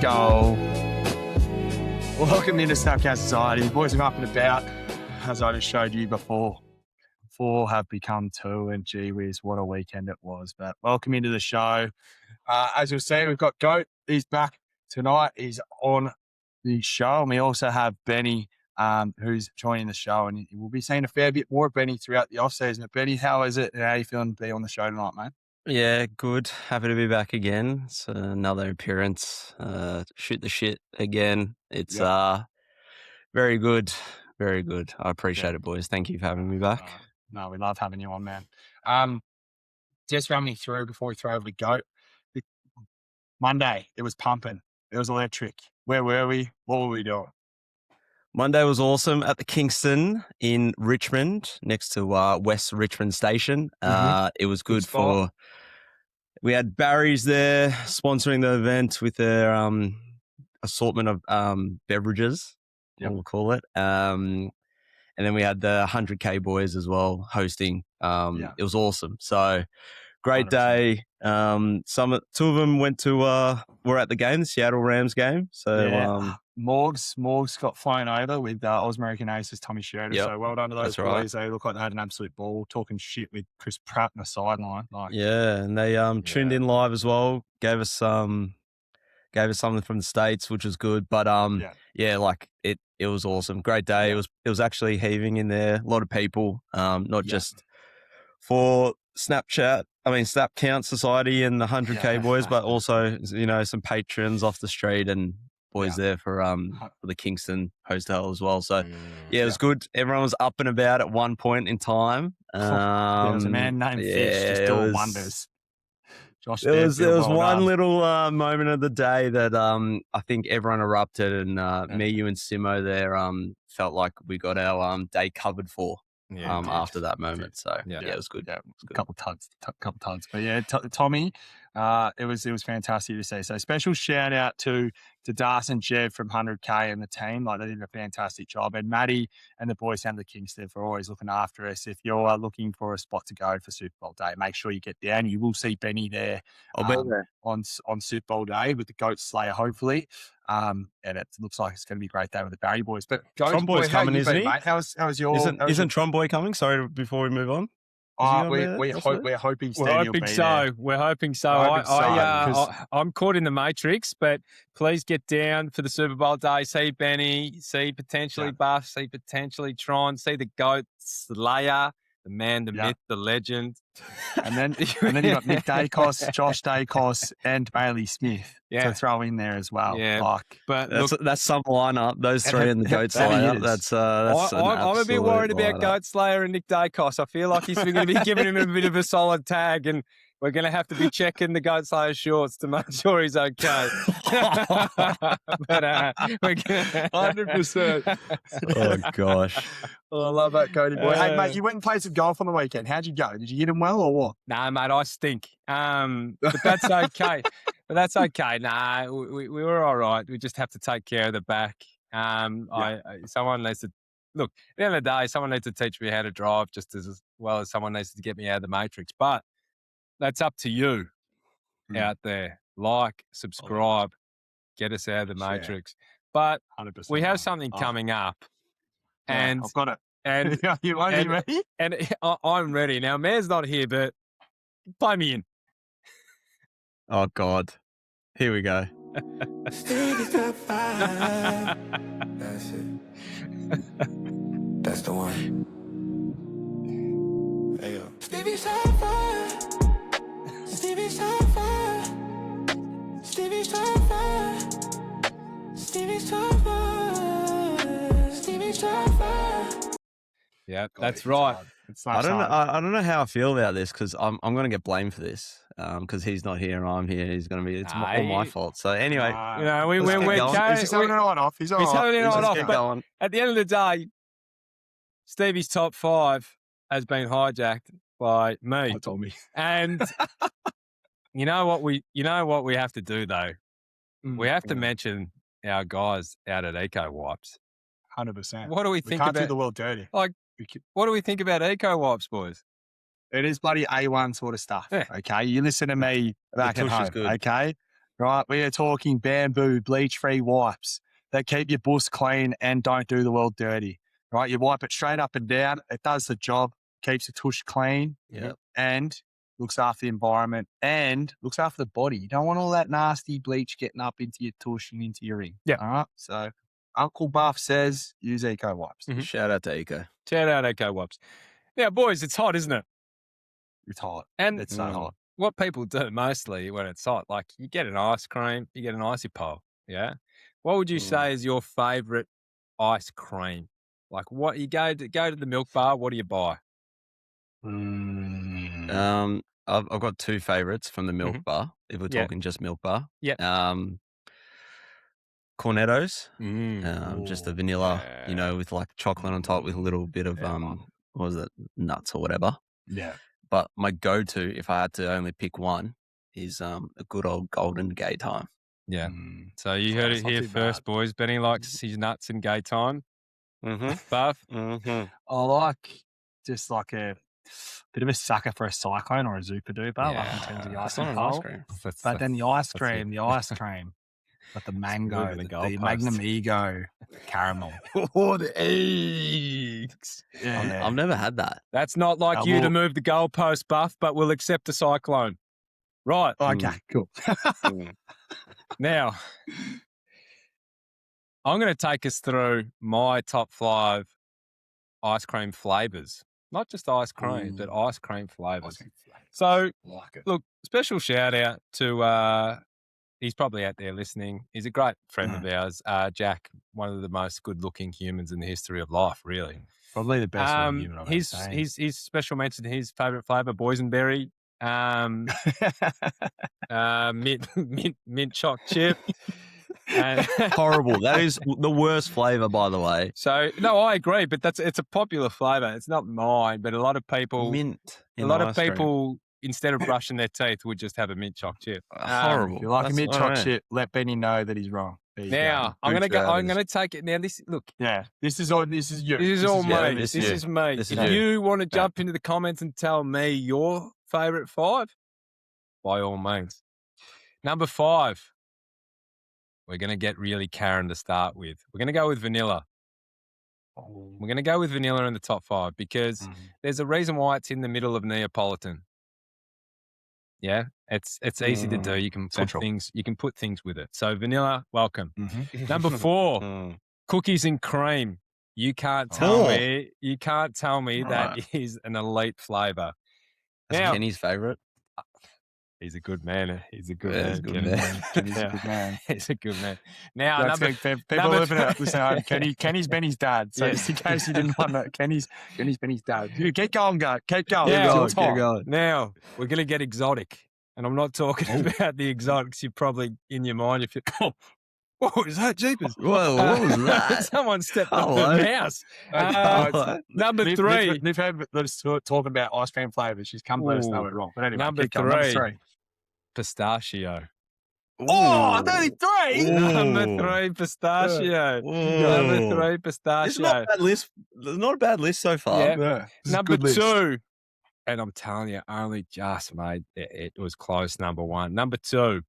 go. Welcome into Snapchat Society. The boys are up and about, as I just showed you before. 4 have become 2, and gee whiz, what a weekend it was. But welcome into the show. As you'll see, we've got Goat. He's back tonight. He's on the show. And we also have Benni, who's joining the show. And we'll be seeing a fair bit more of Benni throughout the off-season. But Benni, how is it? And how are you feeling to be on the show tonight, mate? Yeah, good. Happy to be back again. It's another appearance. Shoot the shit again. It's very good. Very good. I appreciate it, boys. Thank you for having me back. No, we love having you on, man. Just run me through before we throw over to Goat. Monday, it was pumping. It was electric. Where were we? What were we doing? Monday was awesome at the Kingston in Richmond, next to West Richmond Station. It was good for... We had Barry's there sponsoring the event with their assortment of beverages, we'll call it. And then we had the 100K boys as well hosting. It was awesome. So great 100%. day. Two of them went to were at the game, the Seattle Rams game. So Morgs got flown over with Oz American Aces Tommy Schroeder. So well done to those boys. Right. They look like they had an absolute ball, talking shit with Chris Pratt on the sideline. And they tuned in live as well. Gave us something from the States, which was good. But it was awesome. Great day. It was actually heaving in there. A lot of people, not just for Snap Count Society and the 100K boys, but also, some patrons off the street and boys there for the Kingston Hotel as well. So it was good. Everyone was up and about at one point in time. There was a man named Fish just doing wonders. There was one little moment of the day that I think everyone erupted, and me, you, and Simo there felt like we got our day covered for after that moment. So it was good. Yeah, a couple tugs. But Tommy, it was fantastic to see. So special shout out to Das and Jev from 100K and the team. Like, they did a fantastic job. And Maddie and the boys down at the Kingston for always looking after us. If you're looking for a spot to go for Super Bowl day, make sure you get down. You will see Benni there. I'll be there on Super Bowl day with the Goat Slayer, hopefully. And it looks like it's going to be a great day with the Barry boys. But Tromboy's coming, isn't he? Mate? How's your? Isn't Tromboy coming? Sorry, before we move on. We're hoping Stevie will be there. We're hoping so. I'm caught in the matrix, but please get down for the Super Bowl day. See Benni, see potentially Buff, see potentially Tron, see the Goat Slayer, the man, the myth, the legend. And then you got Nick Dacos, Josh Dacos, and Bailey Smith to throw in there as well. Yeah, but that's some lineup. Those three in the Goat Slayer. That's I'm a bit worried about Goat Slayer and Nick Dacos. I feel like he's going to be giving him a bit of a solid tag, and we're going to have to be checking the Goat Slayer shorts to make sure he's okay. But we're going 100%. Oh gosh. I love that, Cody boy. Hey, mate, you went and played some golf on the weekend. How'd you go? Did you hit them well or what? Nah, mate, I stink. But that's okay. Nah, we were all right. We just have to take care of the back. Someone needs to look. At the end of the day, someone needs to teach me how to drive just as well as someone needs to get me out of the matrix. But that's up to you out there. Like, subscribe, get us out of the matrix. But 100%, we have something coming up. And I've got it. And you ready? And I'm ready. Now, Mayor's not here, but play me in. Oh, God. Here we go. Stevie's top 5. That's it. That's the one. There you go. Stevie's top 5. Stevie's top 5. Stevie's top 5. Stevie's top 5. Stevie's top 5. Yeah, that's right. I don't know how I feel about this, because I'm going to get blamed for this, because he's not here and I'm here. He's going to be all my fault. So anyway, we're he's having an on off. He's all right. He's having an on off. But at the end of the day, Stevie's top 5 has been hijacked by me. I told me. And you know what we have to do though? We have to mention our guys out at Eco Wipes. 100%. What do we think about? We can't do the world dirty. What do we think about Eco Wipes, boys? It is bloody A1 sort of stuff. Yeah. Okay, you listen to me back at home. Good. Okay, right? We are talking bamboo, bleach-free wipes that keep your bus clean and don't do the world dirty, right? You wipe it straight up and down. It does the job, keeps the tush clean, and looks after the environment and looks after the body. You don't want all that nasty bleach getting up into your tush and into your ring. Yeah. All right? So Uncle Buff says use Eco Wipes. Mhm. Shout out to Eco. Shout out Eco Wipes. Now, boys, it's hot, isn't it? It's hot. And It's so hot. what people do mostly when it's hot, like you get an ice cream, you get an icy pole, yeah? What would you say is your favourite ice cream? Like what you go to the milk bar, what do you buy? I've got two favourites from the milk bar, if we're talking just milk bar. Yep. Cornettos, Mm. just the vanilla, with like chocolate on top with a little bit of, what was it, nuts or whatever. Yeah. But my go-to, if I had to only pick one, is a good old golden gay time. Yeah. So you heard it That's not here too first, boys. Benny likes his nuts and gay time. Mm-hmm. Buff? Mm-hmm. I like just like a bit of a sucker for a cyclone or a Zupa Duper, like in terms of the ice That's not and an ice pole. cream. But then the ice that's it. cream, like the mango, moving the the goalposts. Magnum Ego caramel. Oh, the eggs. Yeah. I've never had that. That's not like you to move the goalpost, Buff, but we'll accept a cyclone. Right. Okay, cool. Now, I'm going to take us through my top 5 ice cream flavours. Not just ice cream, but ice cream flavours. So, like it. look, special shout out to, he's probably out there listening. He's a great friend of ours, Jack, one of the most good-looking humans in the history of life, really. Probably the best looking human I've ever seen. His special mention to his favourite flavour, boysenberry, mint choc chip. Horrible. That is the worst flavour, by the way. So no, I agree, but it's a popular flavour. It's not mine, but a lot of people, Mint. Instead of brushing their teeth, would just have a mint choc chip. Horrible. If you like a mint choc chip, let Benny know that he's wrong. Now I'm gonna take it. Now look. Yeah, this is you. This is all me. This is me. This If is you want to jump into the comments and tell me your favourite 5, by all means. Number 5. We're going to get really Karen to start with. We're going to go with vanilla. We're going to go with vanilla in the top 5 because there's a reason why it's in the middle of Neapolitan. Yeah, it's easy to do. You can put things with it. So vanilla, welcome. Number 4, cookies and cream. You can't tell me that is an elite flavour. That's Kenny's favourite. He's a good man. He's a good Yeah, man. he's a good Kenny. man. Kenny's a good man. He's a good man. Now, That's people living it. Listen, Kenny's Benny's dad. So just in case you didn't want to, Kenny's Benny's dad. You keep going, go. Keep going. Yeah, Keep going. Now, we're going to get exotic. And I'm not talking about the exotics you're probably in your mind. If you what was that, jeepers? Whoa, what was that? Someone stepped on the mouse. Number 3. Niv had us talking about ice cream flavours. She's come to let us know it wrong. But anyway, Number 3. Pistachio. Oh, 33! Number 3, pistachio. Number 3, pistachio. It's not a bad list. It's not a bad list so far. Yeah. Number 2, and I'm telling you, only just made it was close. Number 1. Number 2,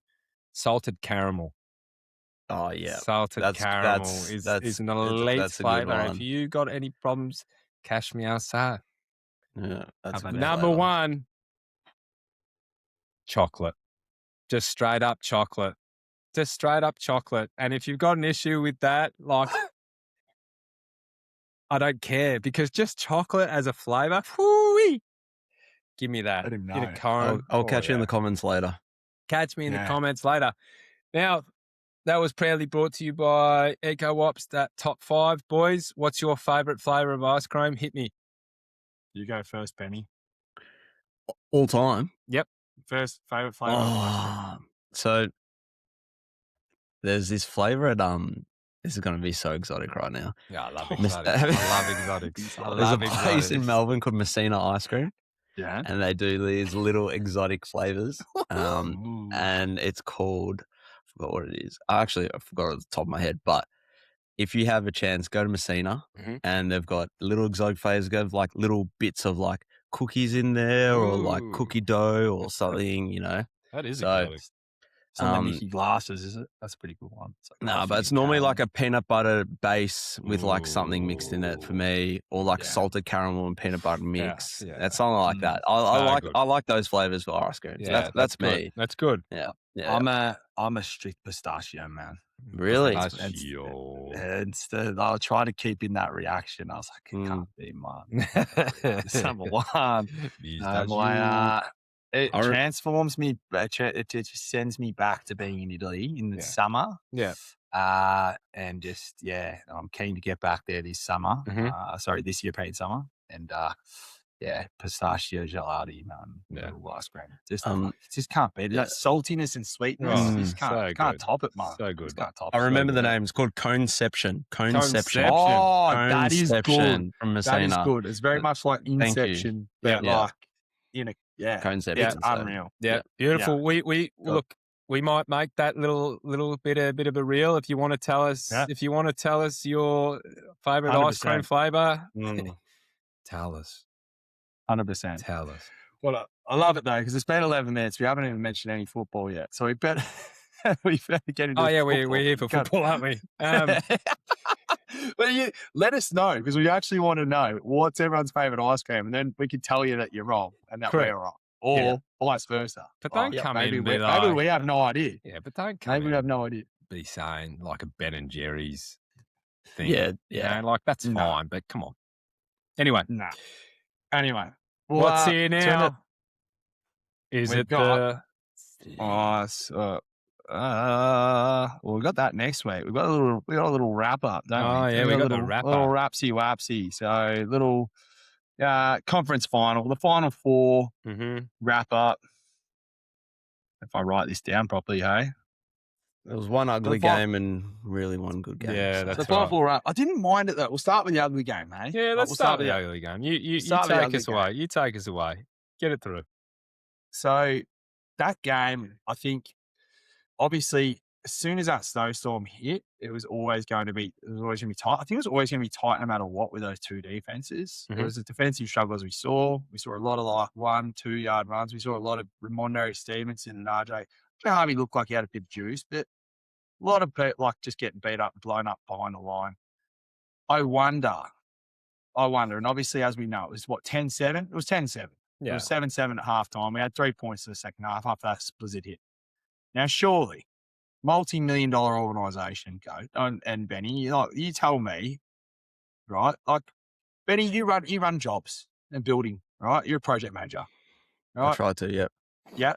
salted caramel. Oh yeah, salted caramel is an elite flavour. If you got any problems, cash me outside. Yeah, that's a good Number flavor. 1, chocolate. Just straight up chocolate. Just straight up chocolate. And if you've got an issue with that, like, I don't care because just chocolate as a flavour, whoo-wee, give me that. Let him know. In a cone. I'll catch you in the comments later. Catch me in the comments later. Now, that was proudly brought to you by Eco Wipes, that top 5. Boys, what's your favourite flavour of ice cream? Hit me. You go first, Benny. All time. Yep. First favourite flavour of ice cream. So there's this flavour at this is going to be so exotic right now. Yeah, I love exotics. I love exotics. There's a place in Melbourne called Messina Ice Cream. Yeah. And they do these little exotic flavours. And it's called, I forgot what it is. I forgot at the top of my head. But if you have a chance, go to Messina and they've got little exotic flavours. Go like little bits of like cookies in there or like cookie dough or something, That is exotic. It's not the Mickey glasses, is it? That's a pretty good one. No, but it's normally like a peanut butter base with like something mixed in it for me, or like salted caramel and peanut butter mix. Yeah. That's something like that. I like those flavors for ice cream. So Yeah, that's good. me. That's good. Yeah. I'm a strict pistachio man. Really? And I'll try to keep in that reaction. I was like, it can't be mine. It's number one. It transforms me. It just sends me back to being in Italy in the summer. Yeah. And just, I'm keen to get back there this summer. This European summer. And, pistachio gelati, man. Little ice cream. Just can't beat it. That saltiness and sweetness. You just can't top it, man. So good. Can't top I remember the name. It's called Coneception. Oh, that is good. From Messina. That is good. It's very much like Inception, but like in a Coneception. It's unreal. Yeah, beautiful. We look. We might make that little bit of a reel if you want to tell us. If you want to tell us your favorite 100%. ice cream flavor, tell us. 100%. Tell us. Well, I love it though because it's been 11 minutes. We haven't even mentioned any football yet, so we better get into. We're here for football, aren't we? Well, let us know because we actually want to know what's everyone's favorite ice cream, and then we can tell you that you're wrong and that we're wrong, or vice versa. But don't come maybe in maybe with we have no idea. Yeah, but don't come maybe in we have no idea. Be saying like a Ben and Jerry's thing. Yeah. You know, like that's fine, but come on. Anyway. Anyway. What's here now? Is it the... well, we got that next week. We got a little wrap up, don't we? Oh yeah, we got the wrap up. Little rapsy. So little conference final, the final four wrap up. If I write this down properly, hey. There was one ugly game and really one good game. Yeah, that's the final four wrap. I didn't mind it though. We'll start with the ugly game, hey. Yeah, let's start with the ugly game. You take us away. You take us away. Get it through. So that game, I think, obviously, as soon as that snowstorm hit, it was always going to be tight. I think it was always going to be tight no matter what with those two defenses. There was a defensive struggle as we saw. We saw a lot of like 1-2 yard runs. We saw a lot of Ramondre Stevenson and RJ Harvey looked like he had a bit of juice, but a lot of people like just getting beat up and blown up behind the line. I wonder, and obviously, as we know, it was 10-7? It was 10-7. Yeah. It was 7-7 at halftime. We had 3 points in the second half after that blizzard hit. Now, surely, multi-million-dollar organisation, and Benni, you tell me, right? Like, Benni, you run jobs and building, right? You're a project manager, right? I try to, yeah. Yeah.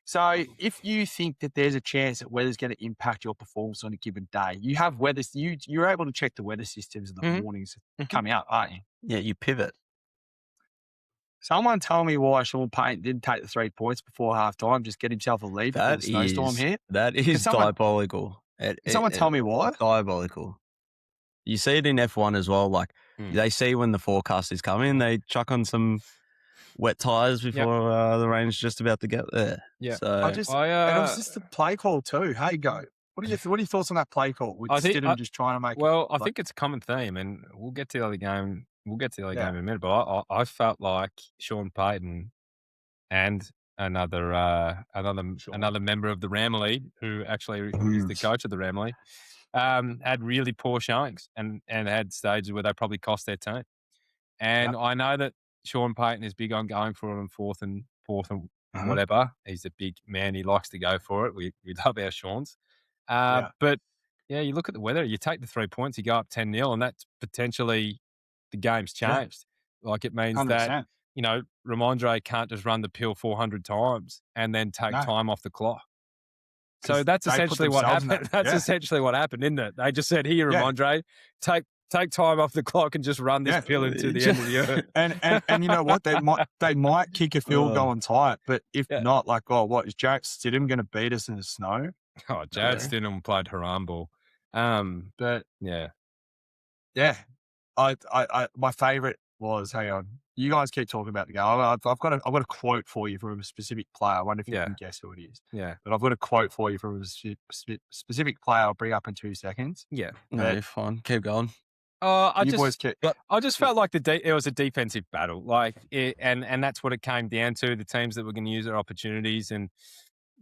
So if you think that there's a chance that weather's going to impact your performance on a given day, you have weather. You're able to check the weather systems in the mornings coming out, aren't you? Yeah, you pivot. Someone tell me why Sean Payton didn't take the 3 points before halftime, just get himself a lead before the snowstorm hit. That is diabolical. Someone tell me why? Diabolical. You see it in F1 as well. Like they see when the forecast is coming, they chuck on some wet tires before the rain's just about to get there. Yeah. So and it was just a play call too. Hey, go. What are your thoughts on that play call? Just trying to make. Well, I think it's a common theme, and we'll get to the other game. We'll get to the other game in a minute. But I felt like Sean Payton and another member of the Ramley, who actually is the coach of the Ramley, had really poor showings and had stages where they probably cost their team. And I know that Sean Payton is big on going for it on fourth and whatever. He's a big man. He likes to go for it. We love our Seans. But, you look at the weather. You take the 3 points, you go up 10-0, and that's potentially the game's changed. Yeah. Like it means 100%. That, Ramondre can't just run the pill 400 times and then take time off the clock. So that's essentially what happened. That's essentially what happened, isn't it? They just said, here, Ramondre, take time off the clock and just run this pill into the end of the earth. And you know what? They might kick a field goal and tie it, but if not, like, what is Jarrett Stidham going to beat us in the snow? Oh, Jarrett Stidham played haram ball. But my favourite was, hang on, you guys keep talking about the game. I've got a quote for you from a specific player. I wonder if you can guess who it is. Yeah, but I've got a quote for you from a specific player. I'll bring up in 2 seconds. Yeah, no, you're fine. Keep going. I just felt like it was a defensive battle, and that's what it came down to. The teams that were going to use their opportunities, and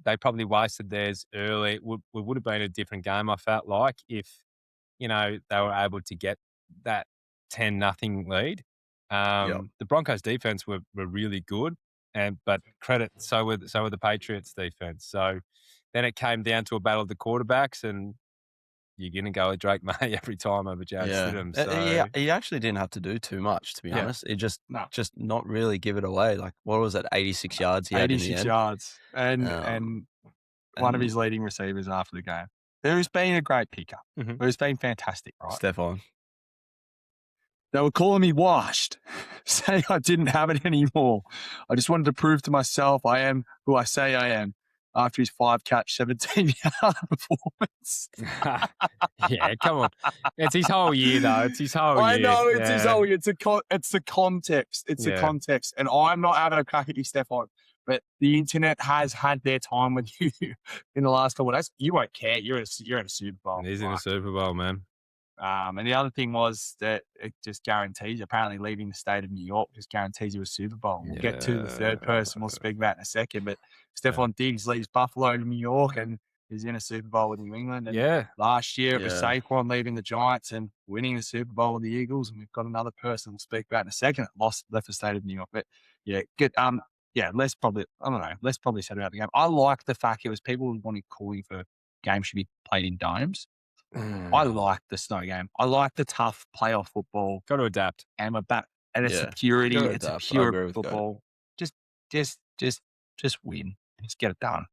they probably wasted theirs early. It would have been a different game, I felt like, if, they were able to get that 10-0 lead. The Broncos defense were really good, but credit, so were the Patriots defense. So then it came down to a battle of the quarterbacks, and you're going to go with Drake May every time over Jared Stidham. So he actually didn't have to do too much, to be honest. He just not really give it away. Like, what was it, 86 yards he had in the end? 86 yards. And one of his leading receivers after the game. Who's been a great picker. Who's been fantastic, right? Stefan. They were calling me washed, saying I didn't have it anymore. I just wanted to prove to myself I am who I say I am after his 5-catch, 17-yard performance. Yeah, come on. It's his whole year, though. It's his whole year. I know, it's his whole year. It's the context. It's the context. And I'm not having a crack at you, Stefan, but the internet has had their time with you in the last couple of days. You won't care. You're at a Super Bowl. He's in a Super Bowl, man. And the other thing was that it just guarantees, apparently leaving the state of New York just guarantees you a Super Bowl. We'll get to the third person we'll speak about in a second. But Stephon Diggs leaves Buffalo to New York and is in a Super Bowl with New England. And last year it was Saquon leaving the Giants and winning the Super Bowl with the Eagles. And we've got another person we'll speak about in a second that left the state of New York. But good. Less probably said about the game. I like the fact it was people wanting calling for games should be played in domes. I like the snow game. I like the tough playoff football. Got to adapt. And we're back. And it's a purity. It's a pure football. Just win. Just get it done.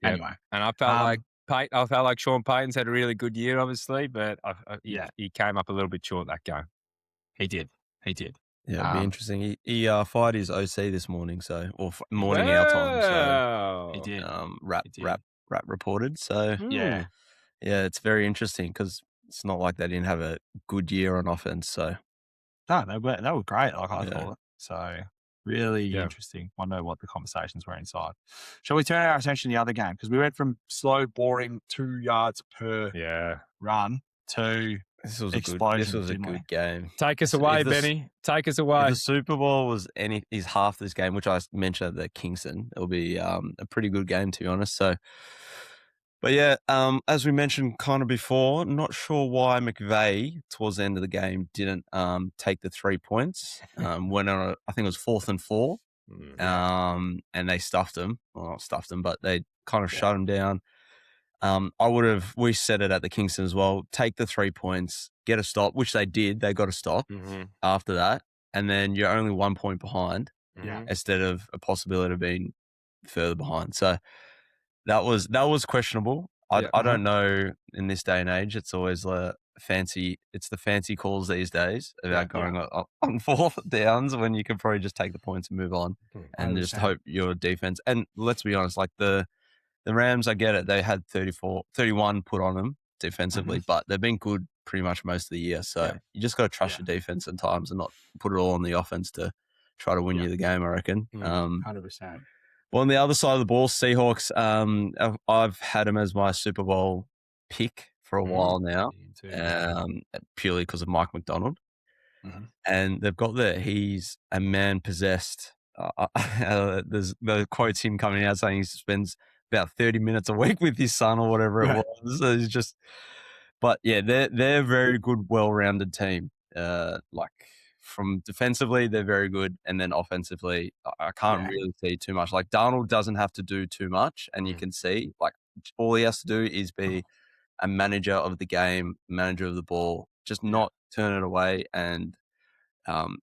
Yep. Anyway. And I felt like Sean Payton's had a really good year, obviously, but he came up a little bit short that game. He did. Yeah, it'll be interesting. He fired his OC this morning, morning our time. So he did. Rap reported. So yeah, it's very interesting because it's not like they didn't have a good year on offense. So no, they were great. Like I thought. So really interesting. Wonder what the conversations were inside. Shall we turn our attention to the other game? Because we went from slow, boring 2 yards per run to explosion. This was a good game. Take us away, Benny. Take us away. If the Super Bowl is half this game, which I mentioned at the Kingston, it'll be a pretty good game, to be honest. So. But yeah, as we mentioned kind of before, not sure why McVay towards the end of the game didn't take the 3 points. Went on I think it was 4th and 4, and they stuffed him. Well, not stuffed him, but they kind of shut him down. We said it at the Kingston as well, take the 3 points, get a stop, which they did. They got a stop after that. And then you're only 1 point behind instead of a possibility of being further behind. So that was questionable. I don't know in this day and age. It's always the fancy calls these days about going on 4th downs when you can probably just take the points and move on and just hope your defense. And let's be honest, like the Rams, I get it. They had 31 put on them defensively, but they've been good pretty much most of the year. So you just got to trust your defense at times and not put it all on the offense to try to win you the game, I reckon. 100%. Well, on the other side of the ball, Seahawks, I've had them as my Super Bowl pick for a while now, purely because of Mike McDonald. And they've got he's a man possessed. There's the quotes him coming out saying he spends about 30 minutes a week with his son or whatever it was. So it's just, but yeah, they're a very good, well-rounded team. From defensively, they're very good. And then offensively, I can't really see too much. Like Darnold doesn't have to do too much. And you can see like all he has to do is be a manager of the game, manager of the ball, just not turn it away and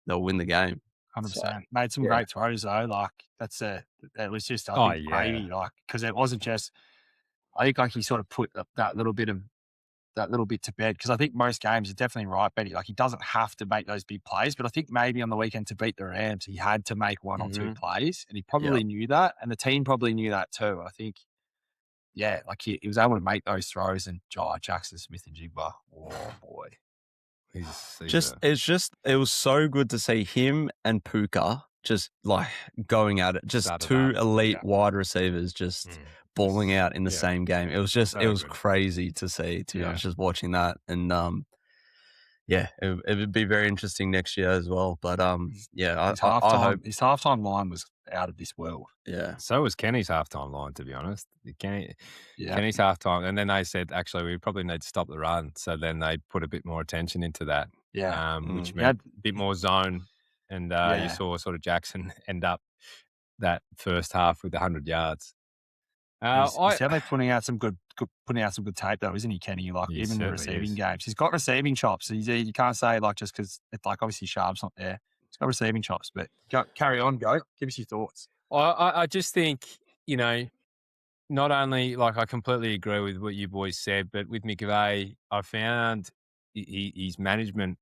they'll win the game. 100%. Made some great throws though. Like it was just, I think, gravy. Like, because it wasn't just, I think like he sort of put that little bit to bed, because I think most games are definitely right, Benny. Like he doesn't have to make those big plays, but I think maybe on the weekend to beat the Rams, he had to make one or two plays, and he probably knew that, and the team probably knew that too. I think, like he was able to make those throws, and Jackson Smith and Jigba, oh boy, it was so good to see him and Puka just like going at it, just two elite wide receivers just balling out in the same game. It was just, it was crazy to see, to be honest, just watching that. And yeah, it would be very interesting next year as well. But yeah, His I hope. halftime line was out of this world. Yeah, So was Kenny's halftime line, to be honest. Yeah. Kenny's halftime, and then they said, actually, we probably need to stop the run. So then they put a bit more attention into that, Yeah. which He meant had- a bit more zone. And you Yeah. saw sort of Jackson end up that first half with 100 yards. He's definitely putting out some good tape though, isn't he, Kenny? Like He even the certainly receiving is. games, he's got receiving chops. You can't say like just because it's like obviously Sharp's not there, he's got receiving chops. But carry on, go. Give us your thoughts. I just think, not only like I completely agree with what you boys said, but with McVeigh, I found his management.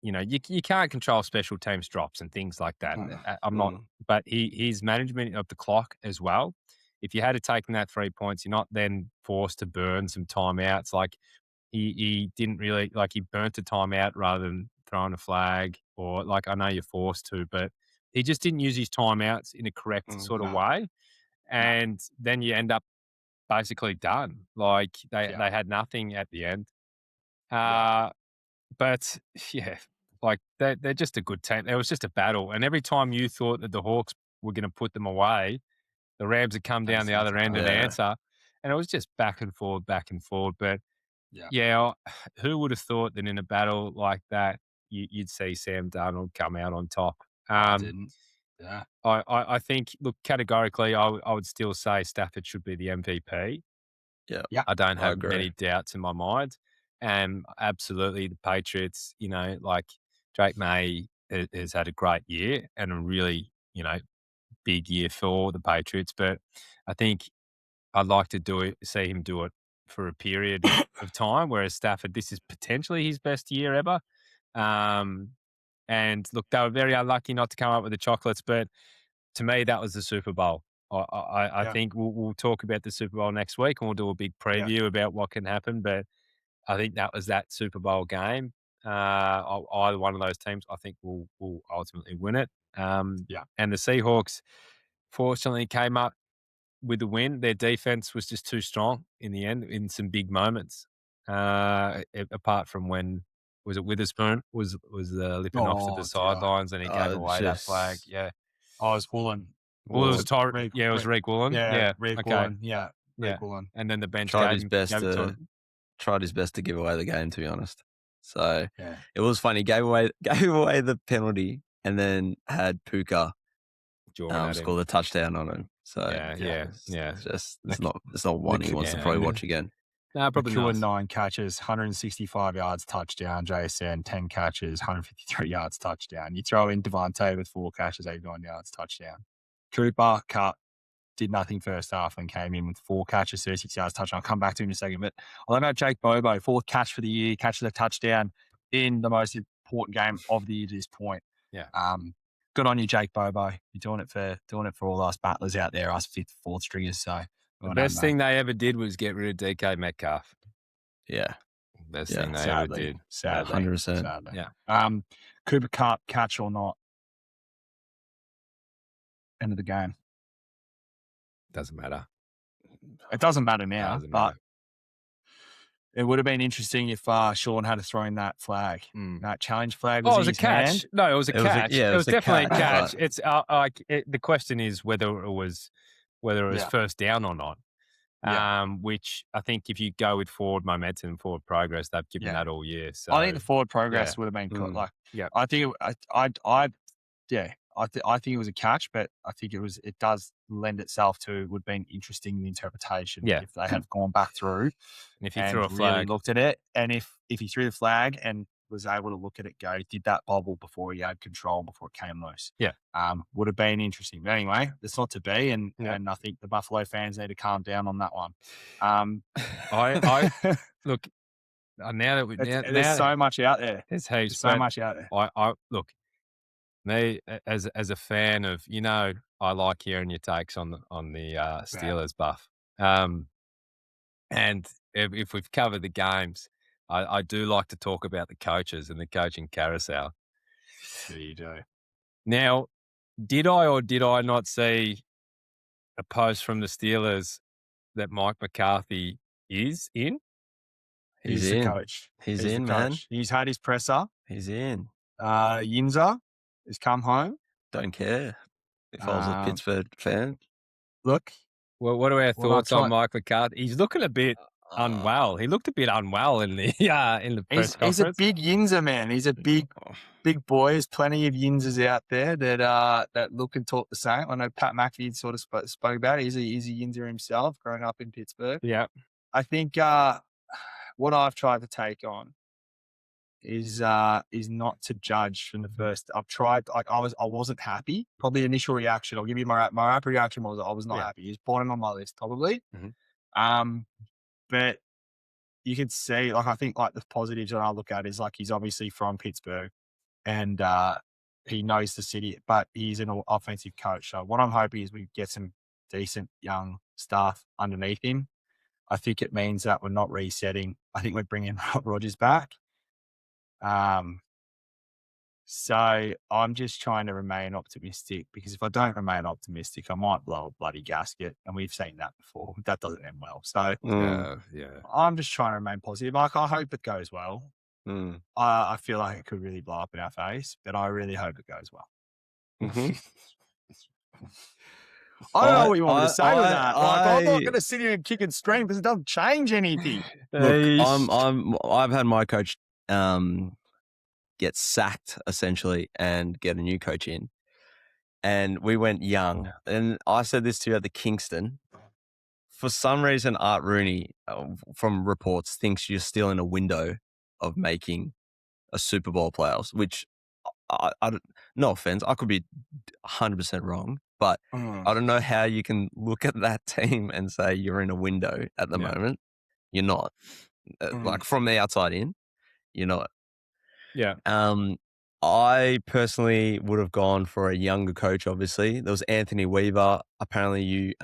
You can't control special teams drops and things like that. I'm not, but his management of the clock as well. If you had taken that 3 points, you're not then forced to burn some timeouts. Like he didn't really he burnt a timeout rather than throwing a flag, or like I know you're forced to, but he just didn't use his timeouts in a correct sort of way, and then you end up basically done. Like they had nothing at the end. But yeah, like they're just a good team. It was just a battle, and every time you thought that the Hawks were going to put them away, the Rams had come down the other end and answer, and it was just back and forward, back and forward. But yeah, who would have thought that in a battle like that you'd see Sam Darnold come out on top? I didn't. Yeah, I think, look, categorically, I would still say Stafford should be the MVP. Yeah. I don't have agree. many doubts in my mind. And absolutely, the Patriots, like Drake May has had a great year and a really, big year for the Patriots. But I think I'd like to see him do it for a period of time, whereas Stafford, this is potentially his best year ever. And look, they were very unlucky not to come up with the chocolates, but to me, that was the Super Bowl. I think we'll talk about the Super Bowl next week, and we'll do a big preview about what can happen. But I think that was that Super Bowl game. Either one of those teams, I think, will ultimately win it. And the Seahawks, fortunately, came up with the win. Their defense was just too strong in the end in some big moments. Apart from when was it Witherspoon was lipping off to the sidelines and he gave away that flag. Yeah, I was Woolen. Well, it was it was Rick Woolen. Rick Woolen. Yeah, Rick Woolen. And then the bench tried gave his best to give away the game, to be honest. So it was funny. Gave away the penalty, and then had Puka score the touchdown on him. So it's not one he wants to probably watch again. No, probably not. 9 catches, 165 yards touchdown. JSN 10 catches, 153 yards touchdown. You throw in Devontae with 4 catches, 89 yards touchdown. Cooper cut, did nothing first half and came in with 4 catches, 36 yards touchdown. I'll come back to him in a second. But I don't know, Jake Bobo, 4th catch for the year, catches a touchdown in the most important game of the year to this point. Yeah. Good on you, Jake Bobo. You're doing it for all us battlers out there, us 5th, 4th stringers. So the best thing they ever did was get rid of DK Metcalf. Yeah. Best thing they ever did. Sadly. 100%. Sadly. Yeah. Cooper Cup, catch or not? End of the game. Doesn't matter. It doesn't matter now, but it would have been interesting if Sean had thrown that flag. That challenge flag was it was a catch. Hand. No, it was a catch. It was definitely a catch. But... It's the question is whether it was first down or not. Which I think if you go with forward momentum and forward progress, they've given that all year. So I think the forward progress would have been good. I think I think it was a catch, but I think it does lend itself to would have been interesting the interpretation if they had gone back through and if he threw a flag, really looked at it, and if he threw the flag and was able to look at it, did that bobble before he had control before it came loose. Would have been interesting. But anyway, it's not to be, and I think the Buffalo fans need to calm down on that one. I look now that there's so much out there. There's heaps. There's so much out there. I look. Me as a fan of, I like hearing your takes on the Steelers buff. And if we've covered the games, I do like to talk about the coaches and the coaching carousel. Yeah, you do. Now, did I or did I not see a post from the Steelers that Mike McCarthy is in? He's the in. coach. He's the in, man. coach. He's had his presser. He's in. Yinzer has come home. Don't care if I was a Pittsburgh fan. Look. Well, what are our thoughts on Mike McCarthy? He's looking a bit unwell. He looked a bit unwell in the press conference. He's a big Yinzer, man. He's a big boy. There's plenty of Yinzers out there that look and talk the same. I know Pat McAfee sort of spoke about it. He's a Yinzer himself, growing up in Pittsburgh. Yeah. I think what I've tried to take on is not to judge from the first. I've tried. Like I wasn't happy. Probably the initial reaction. I'll give you my rap reaction was I was not happy. He's bottom on my list probably. Mm-hmm. But you can see, like, I think, like, the positives that I look at is, like, he's obviously from Pittsburgh and he knows the city, but he's an offensive coach. So what I'm hoping is we get some decent young staff underneath him. I think it means that we're not resetting. I think we're bringing Rodgers back. So I'm just trying to remain optimistic, because if I don't remain optimistic, I might blow a bloody gasket, and we've seen that before. That doesn't end well. So I'm just trying to remain positive. Like, I hope it goes well. I feel like it could really blow up in our face, but I really hope it goes well. I don't know what you want me to say with that. Like, I'm not going to sit here and kick and scream because it doesn't change anything. Look, I've had my coach get sacked essentially and get a new coach in, and we went young. And I said this to you at the Kingston. For some reason, Art Rooney, from reports, thinks you're still in a window of making a Super Bowl playoffs, which I no offense, I could be 100% wrong, but I don't know how you can look at that team and say you're in a window at the moment. You're not. Like, from the outside in, you're not. Yeah. I personally would have gone for a younger coach, obviously. There was Anthony Weaver. Apparently you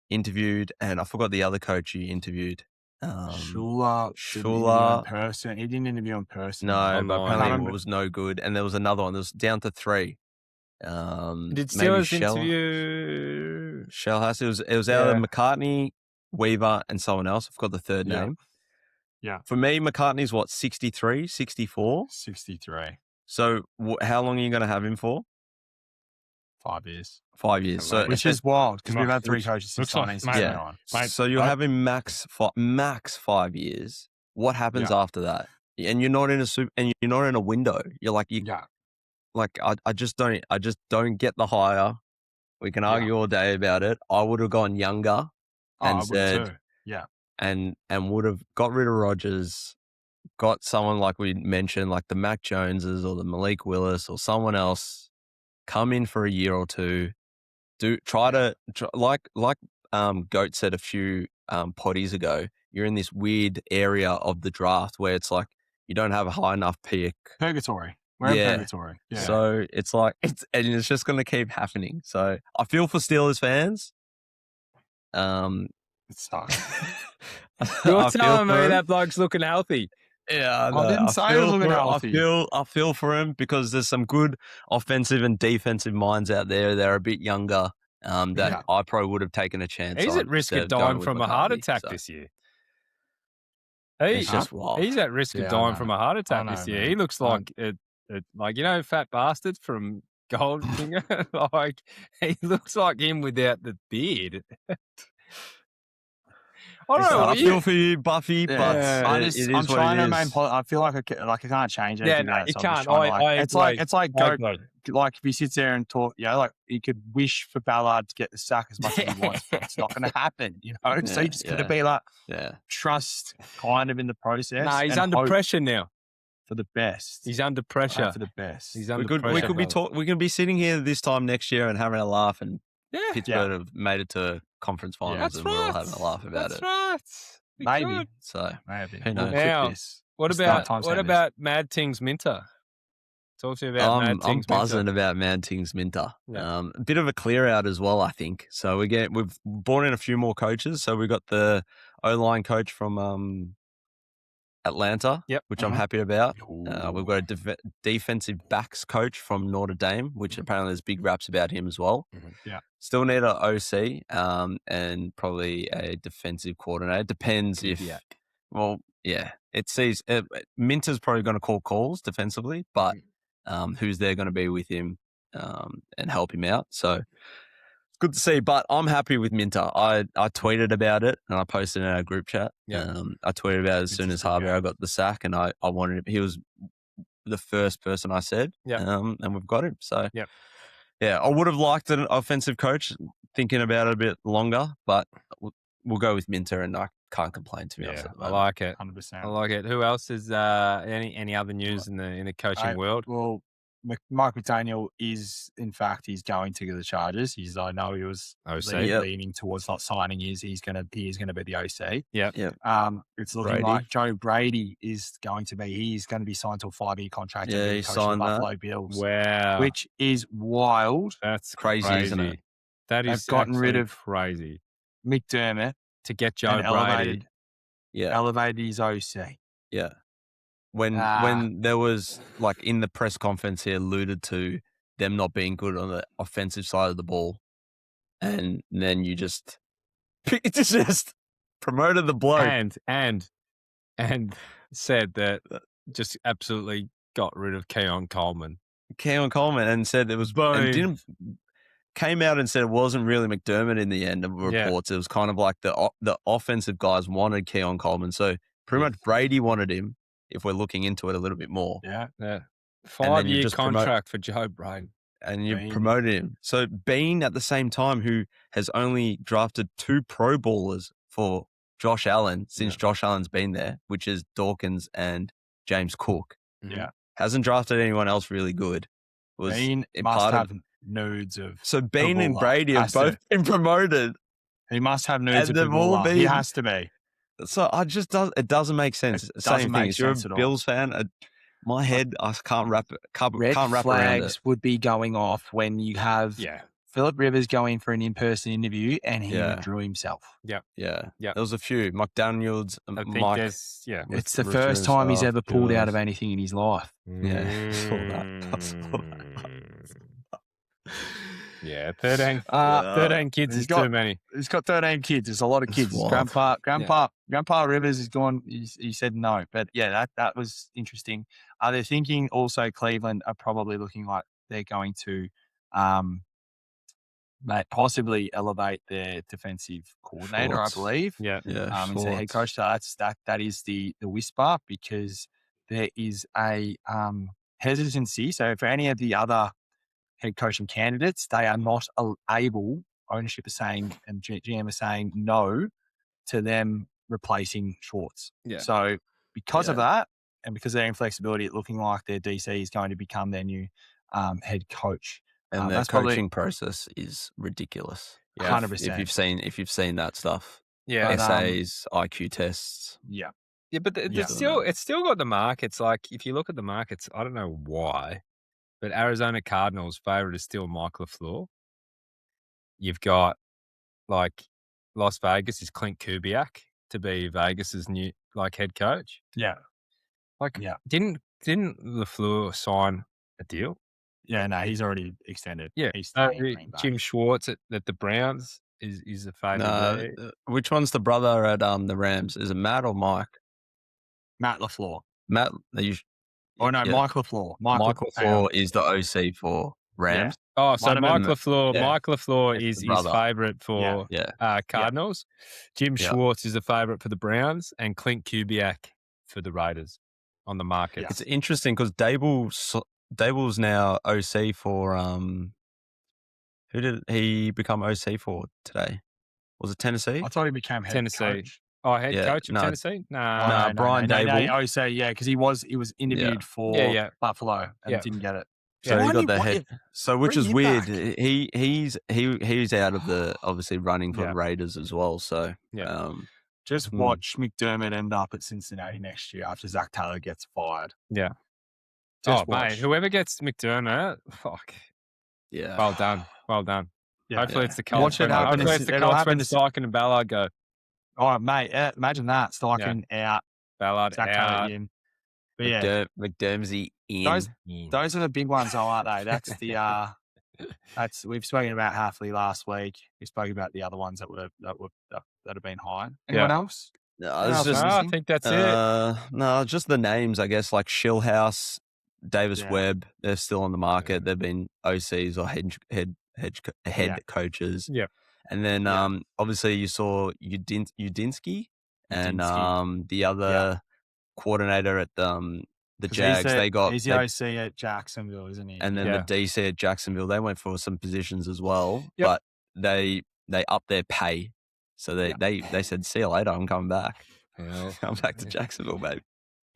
interviewed, and I forgot the other coach you interviewed. Schuler. In person. He didn't interview in person. No, but apparently it was no good. And there was another one. There was down to 3. Did Steelers interview? Shellhouse. It was out of McCartney, Weaver, and someone else. I forgot the third name. Yeah. For me, McCartney's what, 63, 64? 63. So how long are you going to have him for? 5 years. 5 years. So which is wild, because we've had 3 coaches since 1969. Yeah. So you'll have him max 5 years. What happens after that? And you're not in a window. You're like, like, I just don't get the hire. We can argue all day about it. I would have gone younger and said, and would have got rid of Rodgers, got someone like we mentioned, like the Mac Joneses or the Malik Willis or someone else, come in for a year or two, like Goat said a few potties ago, you're in this weird area of the draft where it's like you don't have a high enough pick. Purgatory. We're in purgatory. Yeah. So it's like, it's just going to keep happening. So I feel for Steelers fans. It sucks. You're telling me that bloke's looking healthy. Yeah, I didn't say he was looking healthy. I feel for him, because there's some good offensive and defensive minds out there that are a bit younger that I probably would have taken a chance. He's at risk of dying from a heart attack this year. It's just wild. He's at risk of dying from a heart attack this year. Man. He looks like like, fat bastard from Goldfinger. Like, he looks like him without the beard. I feel for you, Buffy, but I'm trying to remain. I feel like I can't change anything. Yeah, no, you can't. It's like Goat. Like, if he sits there and talk, like, he could wish for Ballard to get the sack as much as he wants, but it's not going to happen, So you just got to be like, trust kind of in the process. No, he's under pressure now. For the best. He's under pressure. For the best. He's under pressure. We could be sitting here this time next year and having a laugh, and Pittsburgh have made it to conference finals, and we're all having a laugh about it. That's right. Maybe. Good. So maybe. Who knows? Now, what about Mad Tings Minter? Talk to me about Mad Tings Minter. I'm buzzing about Mad Tings Minter. Yeah. A bit of a clear out as well, I think. So we've brought in a few more coaches. So we've got the O-line coach from Atlanta, which I'm happy about. We've got a defensive backs coach from Notre Dame, which apparently there's big raps about him as well. Yeah. Still need an OC and probably a defensive coordinator. Depends if Well, yeah, it sees Minter's probably going to call calls defensively, but who's there going to be with him and help him out? So it's good to see. But I'm happy with Minter. I tweeted about it and I posted in our group chat. Yeah. I tweeted about it as soon as Harvey got the sack, and I wanted him. He was the first person I said. And we've got him. So yeah, I would have liked an offensive coach. Thinking about it a bit longer, but we'll go with Minter, and I can't complain to be honest. I like it. 100%. I like it. Who else is any other news in the coaching world? Well, Mike McDaniel is, in fact, he's going to the Chargers. I know he was leaning towards not signing. He is going to be the OC. Yeah. It's looking like Joe Brady is going to be. He's going to be signed to a 5-year contract. Yeah, he signed the that. Buffalo Bills. Wow, which is wild. That's crazy, isn't it? That is gotten rid of crazy McDermott to get Joe Brady. Elevated his OC. Yeah. When there was, like, in the press conference, he alluded to them not being good on the offensive side of the ball, and then you just promoted the bloke and said that just absolutely got rid of Keon Coleman, and said it was and came out and said it wasn't really McDermott in the end of reports. It was kind of like the offensive guys wanted Keon Coleman, so pretty much Brady wanted him. If we're looking into it a little bit more. Yeah. 5-year contract for Joe Brady. And you promoted him. So Bean at the same time, who has only drafted 2 Pro Bowlers for Josh Allen since Josh Allen's been there, which is Dawkins and James Cook. Yeah. Hasn't drafted anyone else really good. Bean must have nudes of. So Bean and Brady have both been promoted. He must have nudes of Bigula. He has to be. So it doesn't make sense. Same thing. If you're a Bills fan, my head, I can't wrap Red around flags it. would be going off when you have Philip Rivers going for an in-person interview and he withdrew himself. Yeah. There was a few. McDaniels, Mike. It's the first time he's ever pulled out of anything in his life. Yeah, I saw that. Yeah, 13 kids is too many. He's got 13 kids. There's a lot of kids. Grandpa Rivers is gone. He said no. But yeah, that was interesting. They're thinking also Cleveland are probably looking like they're going to possibly elevate their defensive coordinator, I believe. Into head coach. So that is the whisper, because there is a hesitancy. So for any of the other head coaching candidates, they are not able, ownership is saying and GM is saying no to them replacing Schwartz. So because of that, and because of their inflexibility, it's looking like their DC is going to become their new head coach. And their coaching process is ridiculous. 100%. If you've seen that stuff. Essays, IQ tests. Yeah, but it's still got the markets. Like, if you look at the markets, I don't know why, but Arizona Cardinals' favorite is still Mike LaFleur. You've got, like, Las Vegas is Clint Kubiak to be Vegas's new, like, head coach. Didn't LaFleur sign a deal? Yeah, no, he's already extended. Yeah, Jim Schwartz at the Browns is a favorite. No, which one's the brother at the Rams? Is it Matt or Mike? Matt LaFleur. Matt. Mike LaFleur. Mike LaFleur is the OC for Rams. Yeah. Oh, so Mike LaFleur is his favourite for Cardinals. Jim Schwartz is the favourite for the Browns, and Clint Kubiak for the Raiders on the market. Yeah. It's interesting because Dable's now OC for who did he become OC for today? Was it Tennessee? I thought he became head coach. Oh, head coach of Tennessee? No, Brian Dable. OC, because he was interviewed for Buffalo and didn't get it. So he got the head. So which is weird. He's out of the obviously running for the Raiders as well. So just watch McDermott end up at Cincinnati next year after Zach Taylor gets fired. Yeah. Mate, whoever gets McDermott, fuck. Yeah. Well done. Yeah, hopefully it's the Colts. Hopefully it's the Colts when Steichen and Ballard go. Oh, mate, imagine that. Steichen out. Ballard Zach out. Taylor in. But yeah. McDermott in. Those are the big ones, though, aren't they? That's the we've spoken about Halfley last week. We spoke about the other ones that have been hired. Anyone else? No, it's just I think that's it. no, just the names, I guess, like Shillhouse, Davis Webb. They're still on the market. They've been OCs or head coaches. Yeah. And then obviously you saw Udinsky and the other coordinator at the Jags. He's the OC at Jacksonville, isn't he? And then the DC at Jacksonville, they went for some positions as well, Yep. but they upped their pay. So they said, see you later, I'm coming back. Come back to Jacksonville, baby.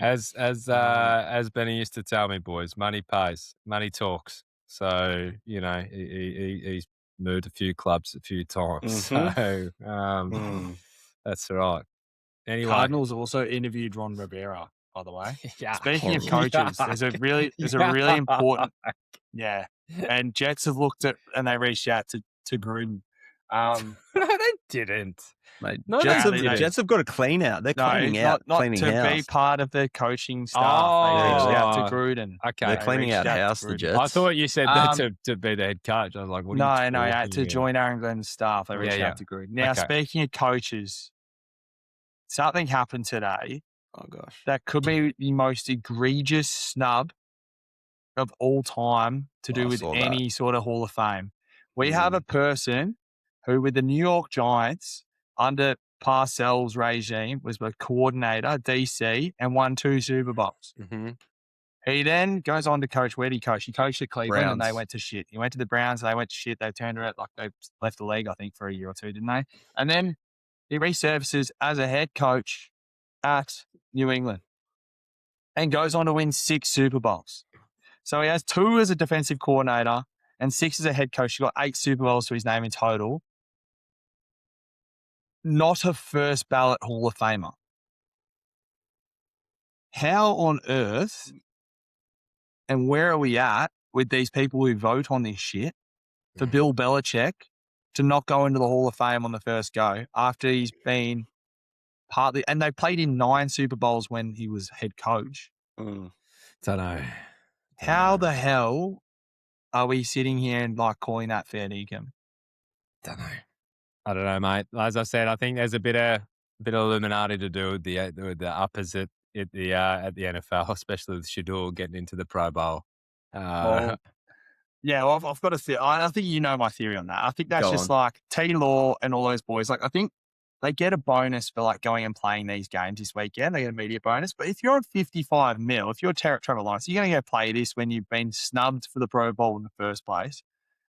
As Benni used to tell me, boys, money pays, money talks. So, you know, he's moved a few clubs a few times. Mm-hmm. So that's right. Anyway. Cardinals also interviewed Ron Rivera, by the way. Yeah. Speaking of coaches, there's a really important and Jets have looked at and they reached out to Gruden. No, they didn't. Mate, No, Jets have got to clean out. They're cleaning out, not cleaning to house. be part of the coaching staff. They reached out to Gruden. Okay, they're cleaning out house. The Jets. I thought you said that to be the head coach. I was like, what are you talking to join Aaron Glenn's staff. They reached out to Gruden. Now, speaking of coaches, something happened today. Oh gosh, that could be the most egregious snub of all time to do with any sort of Hall of Fame. We have a person who, with the New York Giants under Parcells' regime, was the coordinator, DC, and won 2 Super Bowls. Mm-hmm. He then goes on to coach. Where did he coach? He coached at Cleveland, Browns. and they went to shit. He went to the Browns, they went to shit. They turned around, like they left the league, I think, for a year or two, didn't they? And then he resurfaces as a head coach at New England and goes on to win 6 Super Bowls. So he has 2 as a defensive coordinator and 6 as a head coach. He got 8 Super Bowls to his name in total. Not a first ballot Hall of Famer. How on earth and where are we at with these people who vote on this shit for Bill Belichick to not go into the Hall of Fame on the first go after he's been partly, and they played in 9 Super Bowls when he was head coach. Don't know. How the hell are we sitting here and like calling that fair dinkum? Don't know. I don't know, mate. As I said, I think there's a bit of Illuminati to do with the uppers at the NFL, especially with Shador getting into the Pro Bowl. I've got a theory. I think you know my theory on that. I think that's just like T-Law and all those boys. Like, I think they get a bonus for like going and playing these games this weekend. They get a media bonus. But if you're on 55 mil, if you're Trevor Lawrence, you're going to go play this when you've been snubbed for the Pro Bowl in the first place,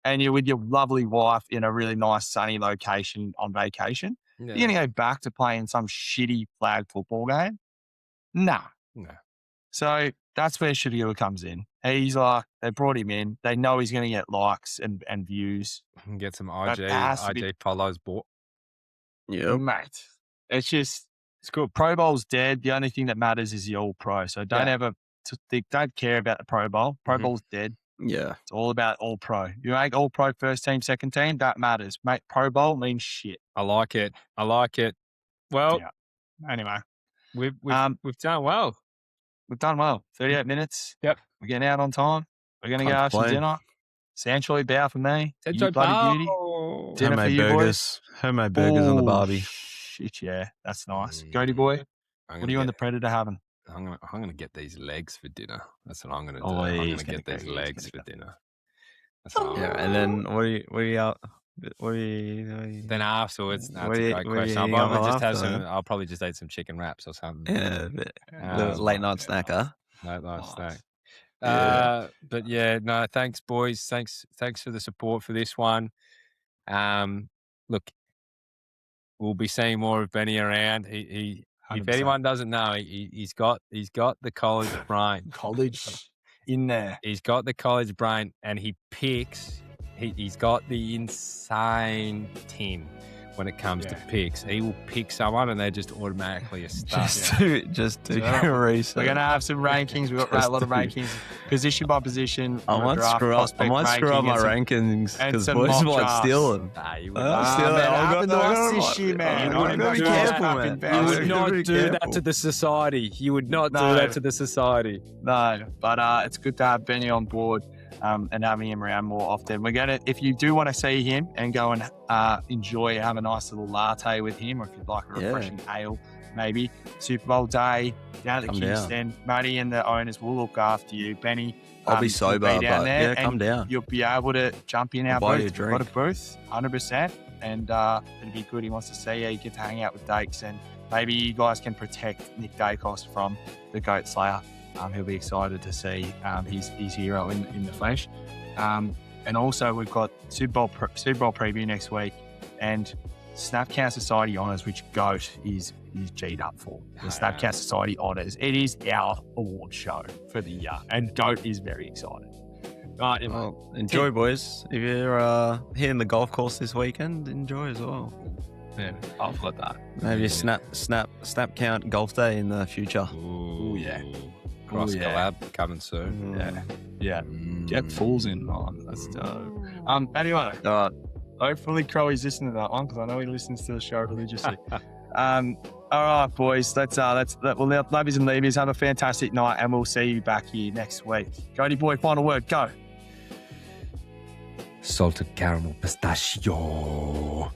and you're with your lovely wife in a really nice sunny location on vacation. Yeah. You're going to go back to playing some shitty flag football game? Nah. No. So that's where Shador comes in. He's like, they brought him in. They know he's going to get likes and views. And get some IG follows bought. Yeah, mate. It's good. Pro Bowl's dead. The only thing that matters is the All Pro. So don't don't care about the Pro Bowl. Pro Bowl's dead. Yeah. It's all about All Pro. You make All Pro first team, second team, that matters. Mate, Pro Bowl means shit. I like it. Well, anyway, we've done well. We've done well. 38 minutes. Yep. We're getting out on time. We're going to go have some dinner. Sanctuary bow for me. Sanctuary bloody beauty. Dinner for you boys. Homemade burgers on the barbie. Shit, yeah. That's nice. Goaty boy, what are you and the Predator having? I'm gonna get these legs for dinner. That's what I'm gonna do. I'm gonna get these legs for dinner. And then what are you then afterwards? That's a great question. I'll probably just eat some chicken wraps or something. Yeah, late night snack, huh? Late night snack. But yeah, no, thanks, boys. Thanks for the support for this one. Look, we'll be seeing more of Benni around. He 100%. If anyone doesn't know, he's got the college brain. College in there. He's got the college brain, and he picks. He's got the insane tin when it comes to picks. He will pick someone, and they're just automatically a star. Just do research. We're gonna have some rankings. We've got a lot of rankings, position by position. I might screw up my rankings because boys might steal them. You would not this year, man. You would be careful, man. You would not do that to the society. You would not do that to the society. No, but it's good to have Benni on board. And having him around more often. If you do want to see him and go and have a nice little latte with him, or if you'd like a refreshing ale, maybe Super Bowl day down at Come Kingston. Matty and the owners will look after you. Benny, I'll be will sober, be down but there, yeah, come and down. You'll be able to jump in our I'll buy you a booth. We've got a drink. booth, 100%, and it'll be good. He wants to see you. You get to hang out with Dakes, and maybe you guys can protect Nick Dacos from the Goat Slayer. He'll be excited to see his hero in the flesh. And also we've got Super Bowl preview next week, and Snapcount Society Honours, which Goat is G'd up for. The Snapcount Society Honours. It is our award show for the year, and Goat is very excited. Right, Well, enjoy, boys. If you're hitting the golf course this weekend, enjoy as well. Yeah, I've got that. Maybe a snap count golf day in the future. Ooh, yeah. Cross Ooh, yeah. collab coming soon. Yeah. Get fools in on. That's dope. Anyway, hopefully Crowley's listening to that one, because I know he listens to the show religiously. All right, boys. Let's ladies and ladies, have a fantastic night, and we'll see you back here next week. Cody boy, final word, go. Salted caramel pistachio.